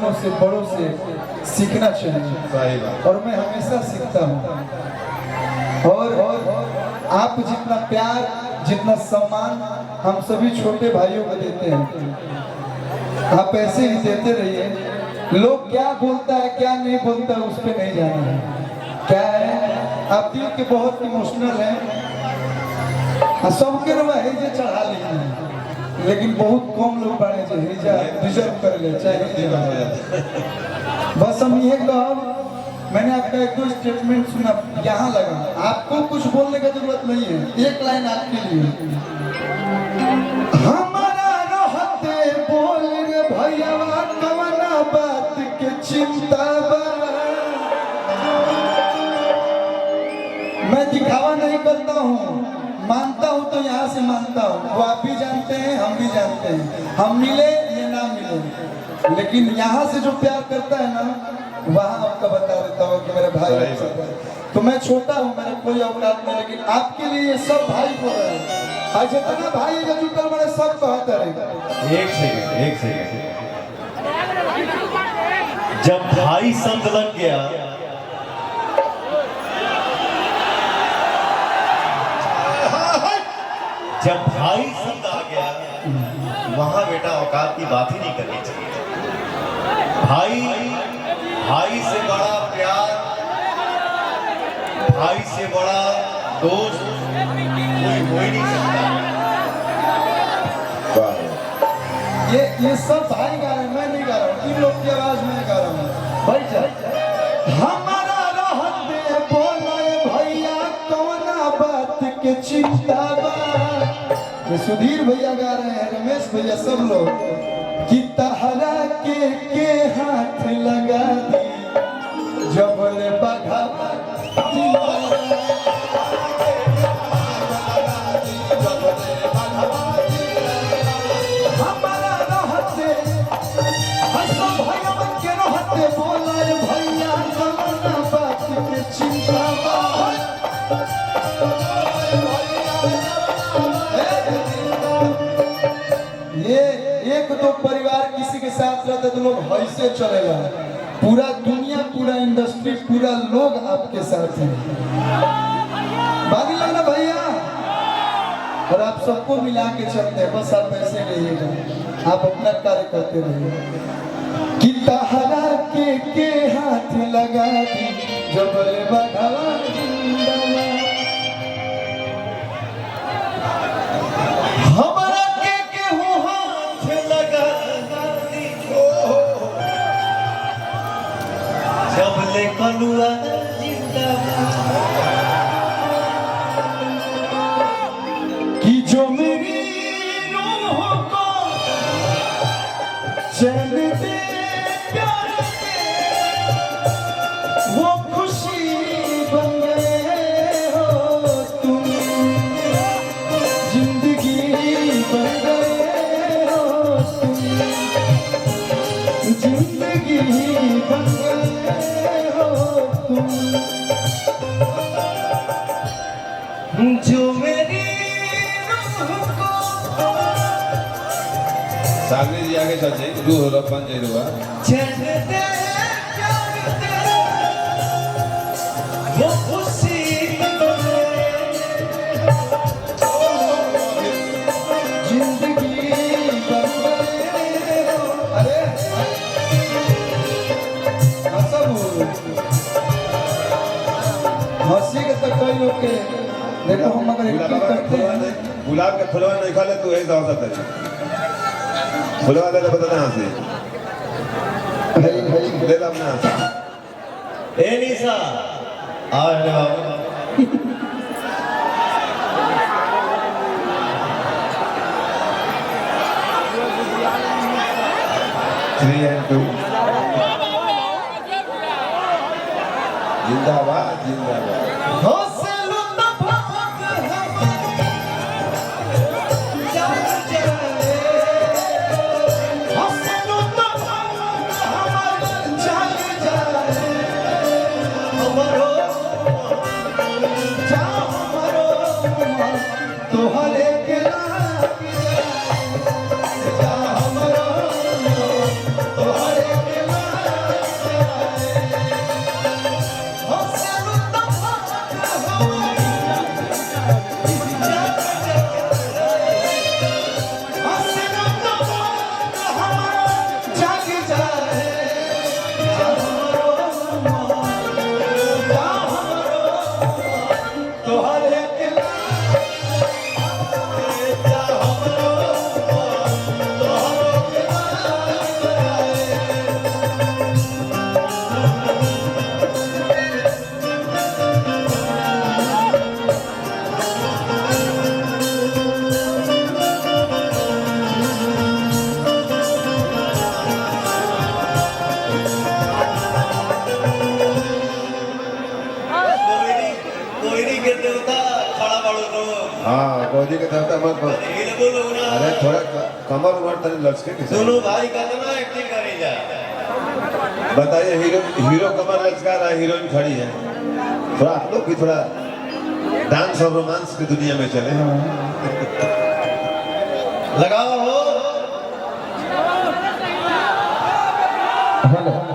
बुजुर्गों से बड़ों से सीखना चाहिए और मैं हमेशा सीखता हूँ। और आप जितना प्यार जितना सम्मान हम सभी छोटे भाइयों को देते हैं, आप ऐसे ही देते रहिए। लोग क्या बोलता है क्या नहीं बोलता है उस पर नहीं जाना है। क्या है, आप दिल के बहुत इमोशनल हैं, सबके लोग हेजे चढ़ा लेंगे, लेकिन बहुत कम लोग बड़े जो हेजा डिजर्व कर ले चाहे। बस हम ये कहो, मैंने आपका एक दो स्टेटमेंट सुना यहाँ लगा, आपको कुछ बोलने का जरूरत नहीं है, एक लाइन आपके लिए। हमारा रहते बोल रे भैया कवना बात के चिंता बा। मैं दिखावा नहीं करता हूँ, मानता हूँ तो यहाँ से मानता हूँ, वो आप भी जानते हैं हम भी जानते हैं, हम मिले ये ना मिले, लेकिन यहाँ से जो प्यार करता है ना वहाँ आपका बता देता हूँ कि मेरे भाई। तो मैं छोटा हूँ, मेरा कोई औकात नहीं, लेकिन आपके लिए ये सब भाई बोल रहे हैं। आज जितना भाई है जुटल बड़े सब कहते रहे। एक सेकंड जब भाई शब्द लग गया, जब भाई शब्द आ गया वहां बेटा औकात की बात ही नहीं करनी चाहिए। भाई से बड़ा प्यार, भाई से बड़ा दोस्त कोई हो ही नहीं सकता। ये सब भाई गा रहे हैं, मैं नहीं गा रहा हूँ, इन लोग की आवाज में गा रहा हूँ। भाई चल हमारा रहते बोले भैया कौना बात के चिंता बा। ये सुधीर भैया गा रहे हैं, रमेश भैया, सब लोग कि तहरा के हाथ लगा दी जबल बघावा। हमारा रहते सब भैया के रहते बोले भैया कौना बात के चिंता बा। ये एक दो परिवार किसी के साथ रहते तो लोग ऐसे चलेगा, पूरा दुनिया पूरा इंडस्ट्री पूरा लोग आपके साथ हैं। बागी लगना भैया, और आप सबको मिला के चलते हैं, बस आप ऐसे रहिएगा, आप अपना कार्य करते रहिए। कि तहरा के हाथ लगा दी जबल बघावा जिंदाबाद। हमारा के हो हाथ लगा दी जब ले कलुआ कि जो मेरी रूह को चैन दे प्यार के वो खुशी बन गए हो तुम, जिंदगी बन गए हो तुम, जिंदगी बन गए हो तुम। जो मेरी रूह को सागरी जी आगे चलते रूह होला बन जाए रुआ चैन दे प्यार दे वो खुशी जिंदगी बन गए हो। अरे हंसी के तो कई लोग के देखो, हम अगर एक्टिंग करते हैं गुलाब के फुलवा नहीं खा ले तू एक दाव सकता है फुलवा ले बता यहाँ से ले ला अपना ए निशा आओ रे बाबू। 3 and 2 जिंदाबाद जिंदाबाद। तोहरे के फौजी के देवता मत बोल। ये ना बोलो ना। अरे थोड़ा कमर उमर तने लचके के दोनों भाई का तो ना एक्टिंग करी जा। बताइए हीरो कमर लचका रहा है, हीरोइन खड़ी है। थोड़ा आप लोग भी थोड़ा डांस और रोमांस की दुनिया में चले। लगाओ हो। हेलो